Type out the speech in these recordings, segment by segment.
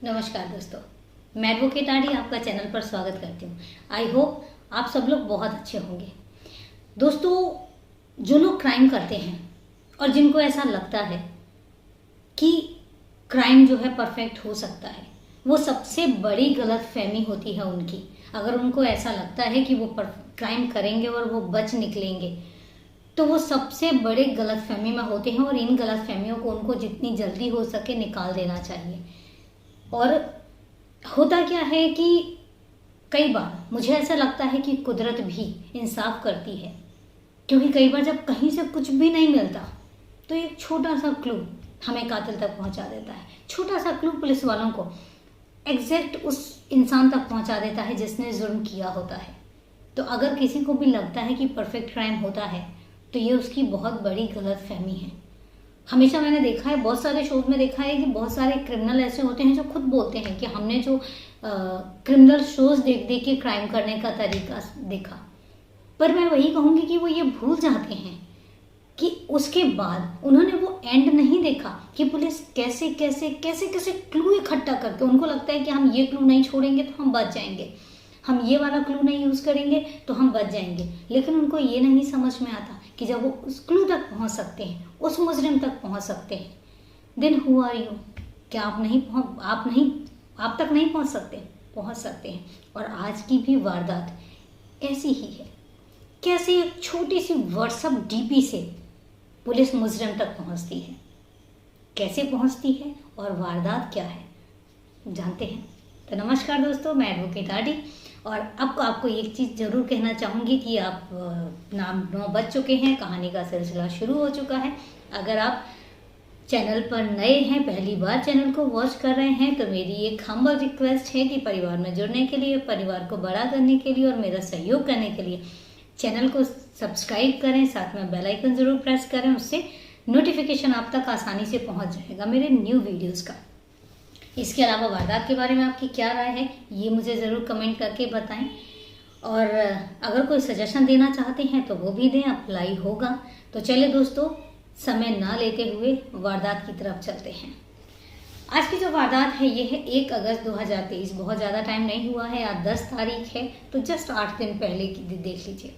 नमस्कार दोस्तों, मैं एडवोकेट आरडी आपका चैनल पर स्वागत करती हूँ। आई होप आप सब लोग बहुत अच्छे होंगे। दोस्तों, जो लोग क्राइम करते हैं और जिनको ऐसा लगता है कि क्राइम जो है परफेक्ट हो सकता है, वो सबसे बड़ी गलतफहमी होती है उनकी। अगर उनको ऐसा लगता है कि वो क्राइम करेंगे और वो बच निकलेंगे, तो वो सबसे बड़े गलतफहमी में होते हैं और इन गलतफहमियों को उनको जितनी जल्दी हो सके निकाल देना चाहिए। और होता क्या है कि कई बार मुझे ऐसा लगता है कि कुदरत भी इंसाफ करती है, क्योंकि कई बार जब कहीं से कुछ भी नहीं मिलता तो एक छोटा सा क्लू हमें कातिल तक पहुंचा देता है। छोटा सा क्लू पुलिस वालों को एग्जैक्ट उस इंसान तक पहुंचा देता है जिसने जुर्म किया होता है। तो अगर किसी को भी लगता है कि परफेक्ट क्राइम होता है तो ये उसकी बहुत बड़ी गलतफहमी है। हमेशा मैंने देखा है, बहुत सारे शोज में देखा है कि बहुत सारे क्रिमिनल ऐसे होते हैं जो खुद बोलते हैं कि हमने जो क्रिमिनल शोज देख देख के क्राइम करने का तरीका देखा। पर मैं वही कहूँगी कि वो ये भूल जाते हैं कि उसके बाद उन्होंने वो एंड नहीं देखा कि पुलिस कैसे कैसे कैसे कैसे क्लू इकट्ठा करके, उनको लगता है कि हम ये क्लू नहीं छोड़ेंगे तो हम बच जाएंगे, हम ये वाला क्लू नहीं यूज़ करेंगे तो हम बच जाएंगे। लेकिन उनको ये नहीं समझ में आता कि जब वो उस क्लू तक पहुंच सकते हैं, उस मुजरिम तक पहुंच सकते हैं, देन हु आर यू? क्या आप तक नहीं पहुंच सकते? पहुंच सकते हैं। और आज की भी वारदात ऐसी ही है। कैसे एक छोटी सी व्हाट्सएप डीपी से पुलिस मुजरिम तक पहुंचती है, कैसे पहुंचती है और वारदात क्या है, जानते हैं? तो नमस्कार दोस्तों, मैं एडवोकेट आरडी। और अब आपको एक चीज़ ज़रूर कहना चाहूँगी कि आप 9 बज चुके हैं, कहानी का सिलसिला शुरू हो चुका है। अगर आप चैनल पर नए हैं, पहली बार चैनल को वॉच कर रहे हैं, तो मेरी एक हम्बल रिक्वेस्ट है कि परिवार में जुड़ने के लिए, परिवार को बड़ा करने के लिए और मेरा सहयोग करने के लिए चैनल को सब्सक्राइब करें, साथ में बेल आइकन ज़रूर प्रेस करें। उससे नोटिफिकेशन आप तक आसानी से पहुँच जाएगा मेरे न्यू वीडियोज़ का। इसके अलावा वारदात के बारे में आपकी क्या राय है, ये मुझे ज़रूर कमेंट करके बताएं। और अगर कोई सजेशन देना चाहते हैं तो वो भी दें, अप्लाई होगा। तो चलिए दोस्तों, समय ना लेते हुए वारदात की तरफ चलते हैं। आज की जो वारदात है ये है 1 अगस्त 2023। बहुत ज़्यादा टाइम नहीं हुआ है, आज 10 तारीख है, तो जस्ट 8 दिन पहले की देख लीजिए।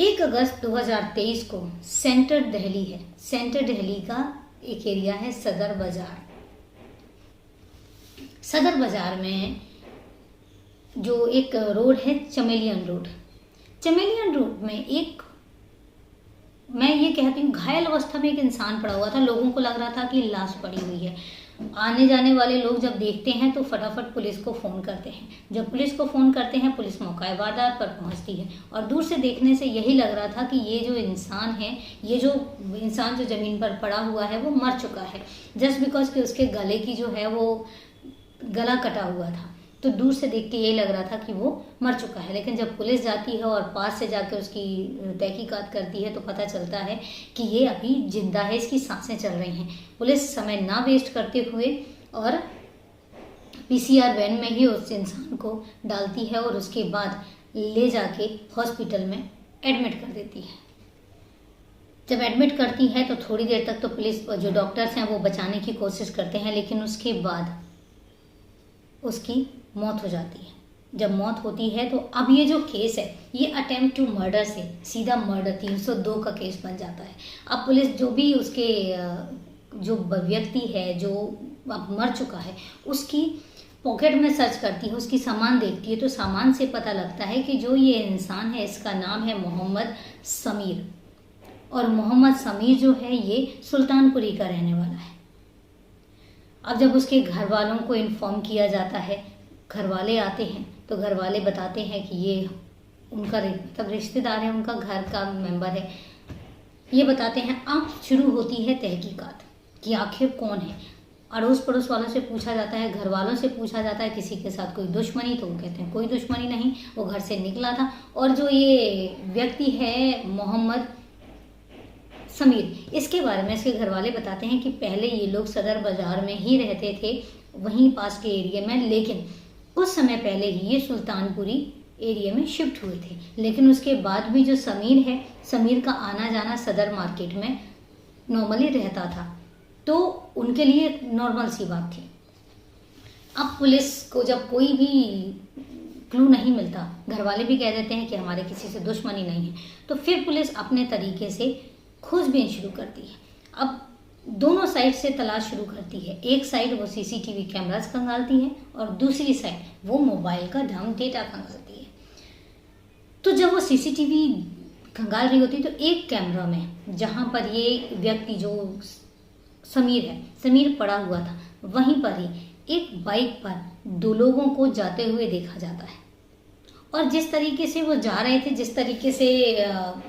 1 अगस्त 2023 को सेंटर दिल्ली है, सेंटर दिल्ली का एक एरिया है सदर बाज़ार। सदर बाज़ार में जो एक रोड है चमेलियन रोड, चमेलियन रोड में एक, मैं ये कहती हूँ, घायल अवस्था में एक इंसान पड़ा हुआ था। लोगों को लग रहा था कि लाश पड़ी हुई है। आने जाने वाले लोग जब देखते हैं तो फटाफट पुलिस को फ़ोन करते हैं। जब पुलिस को फ़ोन करते हैं, पुलिस मौका वारदात पर पहुंचती है और दूर से देखने से यही लग रहा था कि ये जो इंसान है, ये जो इंसान जो ज़मीन पर पड़ा हुआ है वो मर चुका है, जस्ट बिकॉज कि उसके गले की जो है वो गला कटा हुआ था। तो दूर से देख के यही लग रहा था कि वो मर चुका है। लेकिन जब पुलिस जाती है और पास से जाकर उसकी तहकीकात करती है तो पता चलता है कि ये अभी जिंदा है, इसकी सांसें चल रही हैं। पुलिस समय ना वेस्ट करते हुए और पीसीआर वैन में ही उस इंसान को डालती है और उसके बाद ले जाके हॉस्पिटल में एडमिट कर देती है। जब एडमिट करती है तो थोड़ी देर तक तो पुलिस, जो डॉक्टर्स हैं, वो बचाने की कोशिश करते हैं, लेकिन उसके बाद उसकी मौत हो जाती है। जब मौत होती है तो अब ये जो केस है ये अटेम्प्ट टू मर्डर से सीधा मर्डर 302 का केस बन जाता है। अब पुलिस जो भी उसके जो व्यक्ति है जो अब मर चुका है, उसकी पॉकेट में सर्च करती है, उसकी सामान देखती है, तो सामान से पता लगता है कि जो ये इंसान है इसका नाम है मोहम्मद समीर। और मोहम्मद समीर जो है ये सुल्तानपुरी का रहने वाला है। अब जब उसके घर वालों को इन्फॉर्म किया जाता है, घर वाले आते हैं तो घर वाले बताते हैं कि ये उनका मतलब रिश्तेदार है, उनका घर का मेंबर है। ये बताते हैं। अब शुरू होती है तहकीकात कि आखिर कौन है। अड़ोस पड़ोस वालों से पूछा जाता है, घर वालों से पूछा जाता है किसी के साथ कोई दुश्मनी, तो वो कहते हैं कोई दुश्मनी नहीं, वो घर से निकला था। और जो ये व्यक्ति है मोहम्मद समीर, इसके बारे में इसके घर वाले बताते हैं कि पहले ये लोग सदर बाज़ार में ही रहते थे, वहीं पास के एरिया में, लेकिन कुछ समय पहले ही ये सुल्तानपुरी एरिया में शिफ्ट हुए थे। लेकिन उसके बाद भी जो समीर है, समीर का आना जाना सदर मार्केट में नॉर्मली रहता था, तो उनके लिए नॉर्मल सी बात थी। अब पुलिस को जब कोई भी क्लू नहीं मिलता, घर वाले भी कह देते हैं कि हमारे किसी से दुश्मनी नहीं है, तो फिर पुलिस अपने तरीके से खोजबीन शुरू करती है। अब दोनों साइड से तलाश शुरू करती है। एक साइड वो सीसीटीवी कैमरास खंगालती है और दूसरी साइड वो मोबाइल का डम डेटा खंगालती है। तो जब वो सीसीटीवी खंगाल रही होती तो एक कैमरा में जहाँ पर ये व्यक्ति जो समीर है, समीर पड़ा हुआ था, वहीं पर ही एक बाइक पर दो लोगों को जाते हुए देखा जाता है। और जिस तरीके से वो जा रहे थे, जिस तरीके से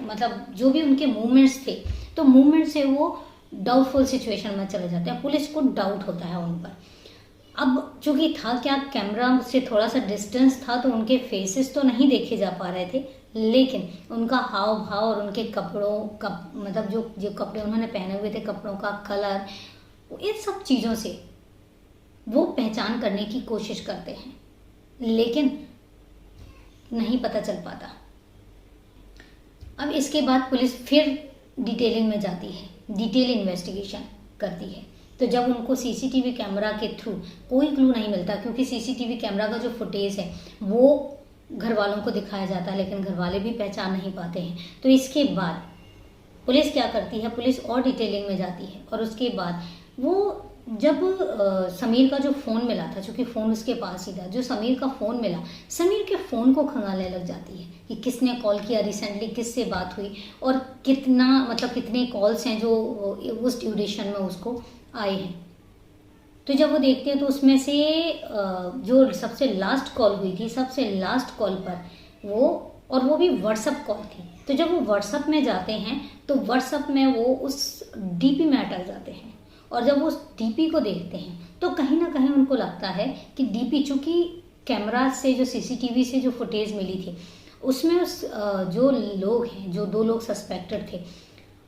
मतलब जो भी उनके मूवमेंट्स थे, तो मूवमेंट से वो डाउटफुल सिचुएशन में चले जाते हैं। पुलिस को डाउट होता है उन पर। अब चूंकि था क्या, कैमरा से थोड़ा सा डिस्टेंस था तो उनके फेसेस तो नहीं देखे जा पा रहे थे, लेकिन उनका हाव भाव और उनके कपड़ों का मतलब जो कपड़े उन्होंने पहने हुए थे, कपड़ों का कलर, इन सब चीज़ों से वो पहचान करने की कोशिश करते हैं, लेकिन नहीं पता चल पाता। अब इसके बाद पुलिस फिर डिटेलिंग में जाती है, डिटेल इन्वेस्टिगेशन करती है। तो जब उनको सीसीटीवी कैमरा के थ्रू कोई क्लू नहीं मिलता, क्योंकि सीसीटीवी कैमरा का जो फुटेज है वो घर वालों को दिखाया जाता है, लेकिन घर वाले भी पहचान नहीं पाते हैं। तो इसके बाद पुलिस क्या करती है, पुलिस और डिटेलिंग में जाती है। और उसके बाद वो जब समीर का जो फ़ोन मिला था, चूँकि फ़ोन उसके पास ही था, जो समीर का फ़ोन मिला, समीर के फ़ोन को खंगालने लग जाती है कि किसने कॉल किया, रिसेंटली किससे बात हुई और कितना मतलब कितने कॉल्स हैं जो उस ड्यूरेशन में उसको आए हैं। तो जब वो देखते हैं तो उसमें से जो सबसे लास्ट कॉल हुई थी, सबसे लास्ट कॉल पर वो भी व्हाट्सअप कॉल थी। तो जब वो व्हाट्सअप में जाते हैं तो व्हाट्सअप में वो उस डीपी में अटक जाते हैं। और जब वो उस डीपी को देखते हैं तो कहीं ना कहीं उनको लगता है कि डीपी, चूँकि कैमरा से जो सीसीटीवी से जो फुटेज मिली थी उसमें उस जो लोग हैं, जो दो लोग सस्पेक्टेड थे,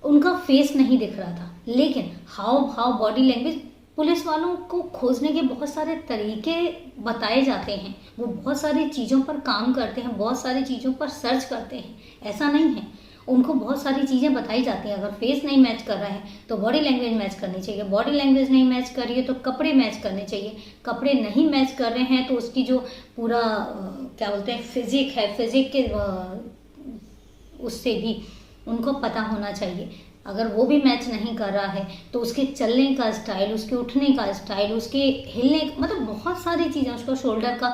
उनका फेस नहीं दिख रहा था, लेकिन हाव भाव, बॉडी लैंग्वेज, पुलिस वालों को खोजने के बहुत सारे तरीके बताए जाते हैं। वो बहुत सारी चीज़ों पर काम करते हैं, बहुत सारी चीज़ों पर सर्च करते हैं। ऐसा नहीं है, उनको बहुत सारी चीज़ें बताई जाती हैं। अगर फेस नहीं मैच कर रहा है तो बॉडी लैंग्वेज मैच करनी चाहिए, बॉडी लैंग्वेज नहीं मैच कर रही है तो कपड़े मैच करने चाहिए, कपड़े नहीं मैच कर रहे हैं तो उसकी जो पूरा क्या बोलते हैं फिजिक है, फिजिक के उससे भी उनको पता होना चाहिए। अगर वो भी मैच नहीं कर रहा है तो उसके चलने का स्टाइल, उसके उठने का स्टाइल, उसके हिलने, मतलब बहुत सारी चीज़ें, उसका शोल्डर का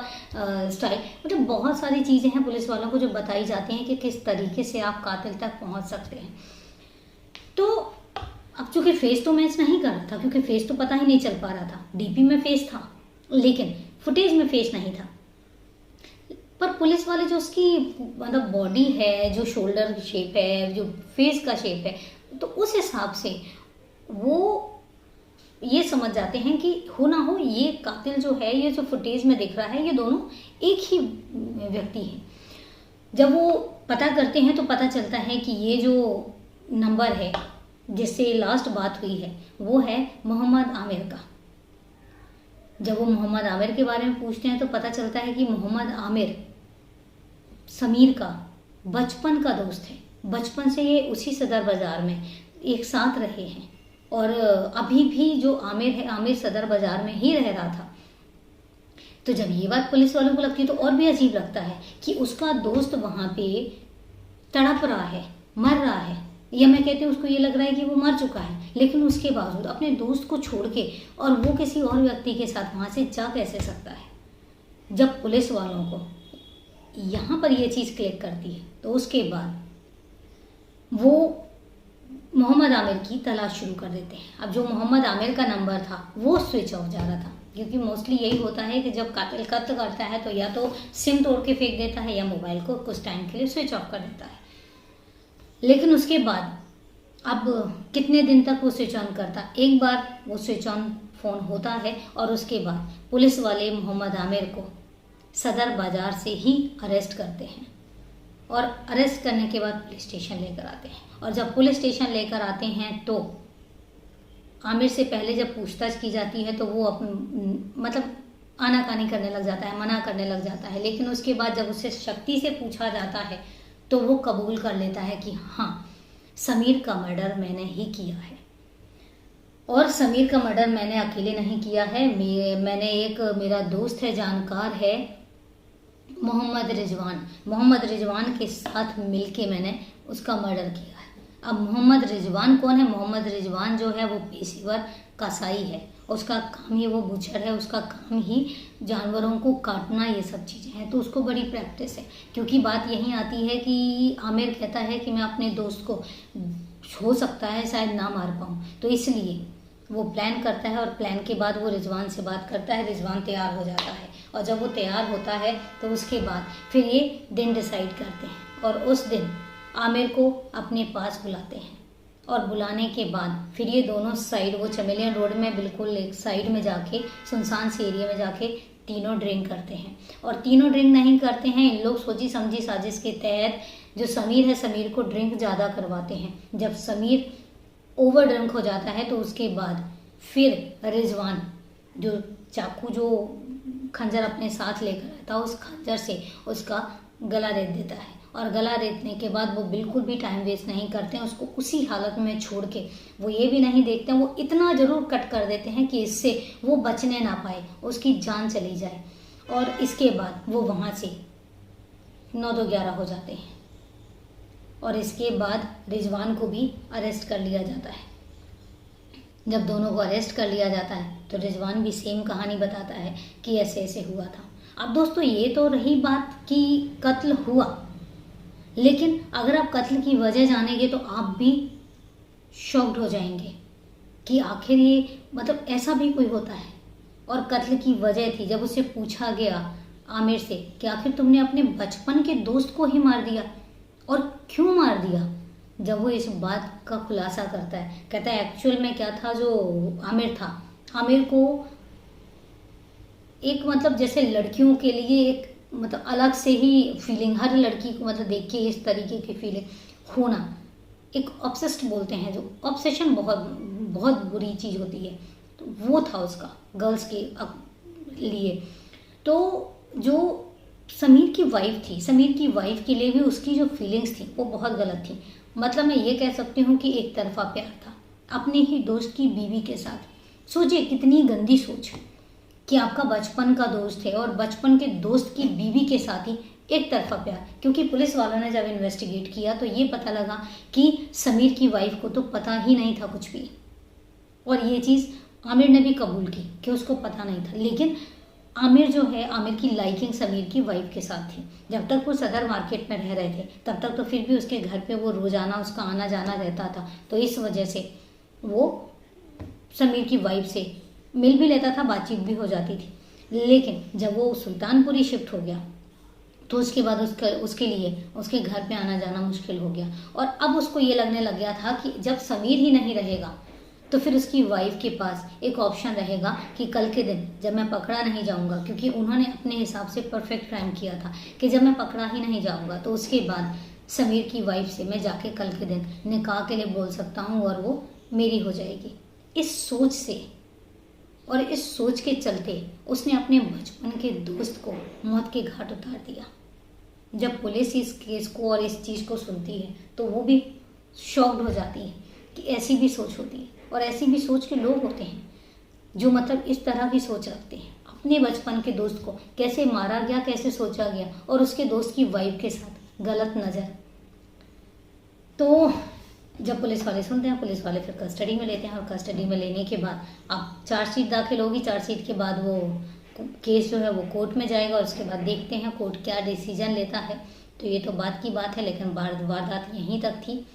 स्टाइल, मतलब बहुत सारी चीज़ें हैं पुलिस वालों को जो बताई जाती हैं कि किस तरीके से आप कातिल तक पहुंच सकते हैं। तो अब चूंकि फेस तो मैच नहीं कर रहा था, क्योंकि फेस तो पता ही नहीं चल पा रहा था, डीपी में फेस था लेकिन फुटेज में फेस नहीं था। पर पुलिस वाले जो उसकी मतलब बॉडी है, जो शोल्डर शेप है, जो फेस का शेप है, तो उस हिसाब से वो ये समझ जाते हैं कि हो ना हो ये कातिल जो है, ये जो फुटेज में दिख रहा है, ये दोनों एक ही व्यक्ति हैं। जब वो पता करते हैं तो पता चलता है कि ये जो नंबर है जिससे लास्ट बात हुई है वो है मोहम्मद आमिर का। जब वो मोहम्मद आमिर के बारे में पूछते हैं तो पता चलता है कि मोहम्मद आमिर समीर का बचपन का दोस्त है। बचपन से ये उसी सदर बाज़ार में एक साथ रहे हैं और अभी भी जो आमिर है, आमिर सदर बाज़ार में ही रह रहा था। तो जब ये बात पुलिस वालों को लगती है तो और भी अजीब लगता है कि उसका दोस्त वहाँ पे तड़प रहा है, मर रहा है, या मैं कहती हूँ उसको ये लग रहा है कि वो मर चुका है, लेकिन उसके बावजूद अपने दोस्त को छोड़ के और वो किसी और व्यक्ति के साथ वहाँ से जा कैसे सकता है। जब पुलिस वालों को यहाँ पर ये चीज़ क्लिक करती है तो उसके बाद वो मोहम्मद आमिर की तलाश शुरू कर देते हैं। अब जो मोहम्मद आमिर का नंबर था वो स्विच ऑफ जा रहा था, क्योंकि मोस्टली यही होता है कि जब कातिल कत्ल करता है तो या तो सिम तोड़ के फेंक देता है या मोबाइल को कुछ टाइम के लिए स्विच ऑफ कर देता है। लेकिन उसके बाद अब कितने दिन तक वो स्विच ऑन करता, एक बार वो स्विच ऑन फ़ोन होता है और उसके बाद पुलिस वाले मोहम्मद आमिर को सदर बाज़ार से ही अरेस्ट करते हैं और अरेस्ट करने के बाद पुलिस स्टेशन लेकर आते हैं। और जब पुलिस स्टेशन लेकर आते हैं तो आमिर से पहले जब पूछताछ की जाती है तो वो मतलब आनाकानी करने लग जाता है, मना करने लग जाता है। लेकिन उसके बाद जब उससे सख्ती से पूछा जाता है तो वो कबूल कर लेता है कि हाँ, समीर का मर्डर मैंने ही किया है। और समीर का मर्डर मैंने अकेले नहीं किया है, मैंने एक मेरा दोस्त है, जानकार है, मोहम्मद रिजवान के साथ मिलके मैंने उसका मर्डर किया है। अब मोहम्मद रिजवान कौन है? मोहम्मद रिजवान जो है वो पेशेवर कसाई है, उसका काम ही वो बूचर है, उसका काम ही जानवरों को काटना, ये सब चीज़ें हैं, तो उसको बड़ी प्रैक्टिस है। क्योंकि बात यही आती है कि आमिर कहता है कि मैं अपने दोस्त को, हो सकता है शायद ना मार पाऊँ, तो इसलिए वो प्लान करता है, और प्लान के बाद वो रिजवान से बात करता है, रिजवान तैयार हो जाता है, और जब वो तैयार होता है तो उसके बाद फिर ये दिन डिसाइड करते हैं, और उस दिन आमिर को अपने पास बुलाते हैं, और बुलाने के बाद फिर ये दोनों साइड, वो चमेलियन रोड में बिल्कुल एक साइड में जाके, सुनसान से एरिया में जाके तीनों ड्रिंक करते हैं। और तीनों ड्रिंक नहीं करते हैं, इन लोग सोची समझी साजिश के तहत जो समीर है, समीर को ड्रिंक ज़्यादा करवाते हैं। जब समीर ओवर ड्रिंक हो जाता है तो उसके बाद फिर रिजवान जो चाकू, जो खंजर अपने साथ लेकर आता है, उस खंजर से उसका गला रेत देता है, और गला रेतने के बाद वो बिल्कुल भी टाइम वेस्ट नहीं करते हैं, उसको उसी हालत में छोड़ के वो ये भी नहीं देखते हैं, वो इतना ज़रूर कट कर देते हैं कि इससे वो बचने ना पाए, उसकी जान चली जाए। और इसके बाद वो वहाँ से 9-11 हो जाते हैं, और इसके बाद रिजवान को भी अरेस्ट कर लिया जाता है। जब दोनों को अरेस्ट कर लिया जाता है तो रिजवान भी सेम कहानी बताता है कि ऐसे ऐसे हुआ था। अब दोस्तों ये तो रही बात कि कत्ल हुआ, लेकिन अगर आप कत्ल की वजह जानेंगे तो आप भी शॉक्ड हो जाएंगे कि आखिर ये, मतलब ऐसा भी कोई होता है। और कत्ल की वजह थी, जब उससे पूछा गया आमिर से कि आखिर तुमने अपने बचपन के दोस्त को ही मार दिया, और क्यों मार दिया, जब वो इस बात का खुलासा करता है, कहता है एक्चुअल में क्या था, जो आमिर था, आमिर को एक, मतलब जैसे लड़कियों के लिए एक, मतलब अलग से ही फीलिंग, हर लड़की को मतलब देख के इस तरीके की फीलिंग होना, एक ऑब्सेस्ड बोलते हैं, जो ऑब्सेशन बहुत बहुत बुरी चीज़ होती है, तो वो था उसका गर्ल्स के लिए। तो जो समीर की वाइफ थी, समीर की वाइफ के लिए भी उसकी जो फीलिंग्स थी वो बहुत गलत थी। मतलब मैं ये कह सकती हूँ कि एक तरफा प्यार था अपने ही दोस्त की बीवी के साथ। सोचिए कितनी गंदी सोच कि आपका बचपन का दोस्त है और बचपन के दोस्त की बीवी के साथ ही एक तरफा प्यार। क्योंकि पुलिस वालों ने जब इन्वेस्टिगेट किया तो ये पता लगा कि समीर की वाइफ को तो पता ही नहीं था कुछ भी, और ये चीज़ आमिर ने भी कबूल की कि उसको पता नहीं था। लेकिन आमिर जो है, आमिर की लाइकिंग समीर की वाइफ के साथ थी। जब तक वो सदर मार्केट में रह रहे थे तब तक तो फिर भी उसके घर पे वो रोज़ाना उसका आना जाना रहता था, तो इस वजह से वो समीर की वाइफ से मिल भी लेता था, बातचीत भी हो जाती थी। लेकिन जब वो सुल्तानपुरी शिफ्ट हो गया तो उसके बाद उसके लिए उसके घर पे आना जाना मुश्किल हो गया, और अब उसको ये लगने लग गया था कि जब समीर ही नहीं रहेगा तो फिर उसकी वाइफ के पास एक ऑप्शन रहेगा कि कल के दिन जब मैं पकड़ा नहीं जाऊंगा, क्योंकि उन्होंने अपने हिसाब से परफेक्ट क्राइम किया था कि जब मैं पकड़ा ही नहीं जाऊंगा तो उसके बाद समीर की वाइफ से मैं जाके कल के दिन निकाह के लिए बोल सकता हूँ और वो मेरी हो जाएगी। इस सोच से और इस सोच के चलते उसने अपने बचपन के दोस्त को मौत के घाट उतार दिया। जब पुलिस इस केस को और इस चीज़ को सुनती है तो वो भी शॉक्ड हो जाती है कि ऐसी भी सोच होती है, और ऐसी भी सोच के लोग होते हैं जो मतलब इस तरह की सोच रखते हैं। अपने बचपन के दोस्त को कैसे मारा गया, कैसे सोचा गया, और उसके दोस्त की वाइफ के साथ गलत नज़र। तो जब पुलिस वाले सुनते हैं, पुलिस वाले फिर कस्टडी में लेते हैं, और कस्टडी में लेने के बाद अब चार्जशीट दाखिल होगी। चार्जशीट के बाद वो केस जो है वो कोर्ट में जाएगा, और उसके बाद देखते हैं कोर्ट क्या डिसीजन लेता है। तो ये तो बात की बात है, लेकिन वारदात यहीं तक थी,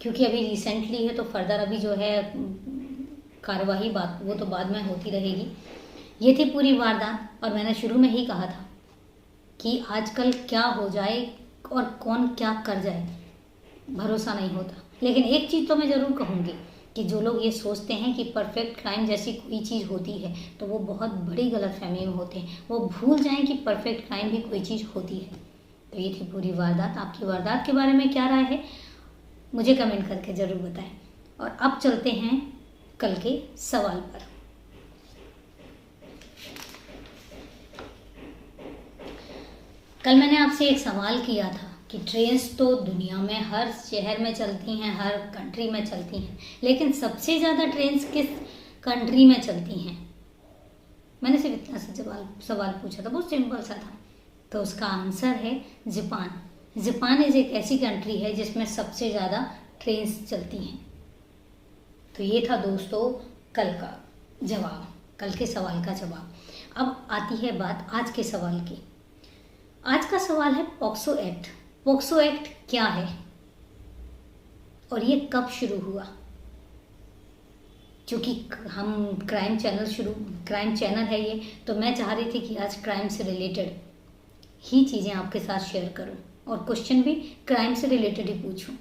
क्योंकि अभी रिसेंटली है तो फर्दर अभी जो है कार्यवाही बात वो तो बाद में होती रहेगी। ये थी पूरी वारदात, और मैंने शुरू में ही कहा था कि आजकल क्या हो जाए और कौन क्या कर जाए भरोसा नहीं होता। लेकिन एक चीज़ तो मैं ज़रूर कहूँगी कि जो लोग ये सोचते हैं कि परफेक्ट क्राइम जैसी कोई चीज़ होती है तो वो बहुत बड़ी गलतफहमी में होते हैं। वो भूल जाएं कि परफेक्ट क्राइम भी कोई चीज़ होती है। तो ये थी पूरी वारदात। आपकी वारदात के बारे में क्या राय है मुझे कमेंट करके ज़रूर बताएं। और अब चलते हैं कल के सवाल पर। कल मैंने आपसे एक सवाल किया था कि ट्रेन्स तो दुनिया में हर शहर में चलती हैं, हर कंट्री में चलती हैं, लेकिन सबसे ज़्यादा ट्रेन्स किस कंट्री में चलती हैं? मैंने सिर्फ इतना सा सवाल पूछा था, बहुत सिंपल सा था। तो उसका आंसर है जापान। जापान एक ऐसी कंट्री है जिसमें सबसे ज़्यादा ट्रेन्स चलती हैं। तो ये था दोस्तों कल का जवाब, कल के सवाल का जवाब। अब आती है बात आज के सवाल की। आज का सवाल है पॉक्सो एक्ट। पॉक्सो एक्ट क्या है और ये कब शुरू हुआ? क्योंकि हम क्राइम चैनल है ये, तो मैं चाह रही थी कि आज क्राइम से रिलेटेड ही चीज़ें आपके साथ शेयर करूं और क्वेश्चन भी क्राइम से रिलेटेड ही पूछूं।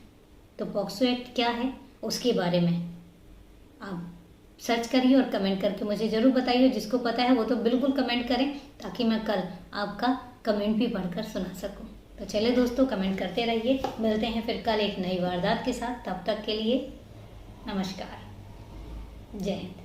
तो पॉक्सो एक्ट क्या है उसके बारे में आप सर्च करिए और कमेंट करके मुझे ज़रूर बताइए। जिसको पता है वो तो बिल्कुल कमेंट करें, ताकि मैं कल आपका कमेंट भी पढ़कर सुना सकूं। तो चलिए दोस्तों, कमेंट करते रहिए। मिलते हैं फिर कल एक नई वारदात के साथ। तब तक के लिए नमस्कार, जय हिंद।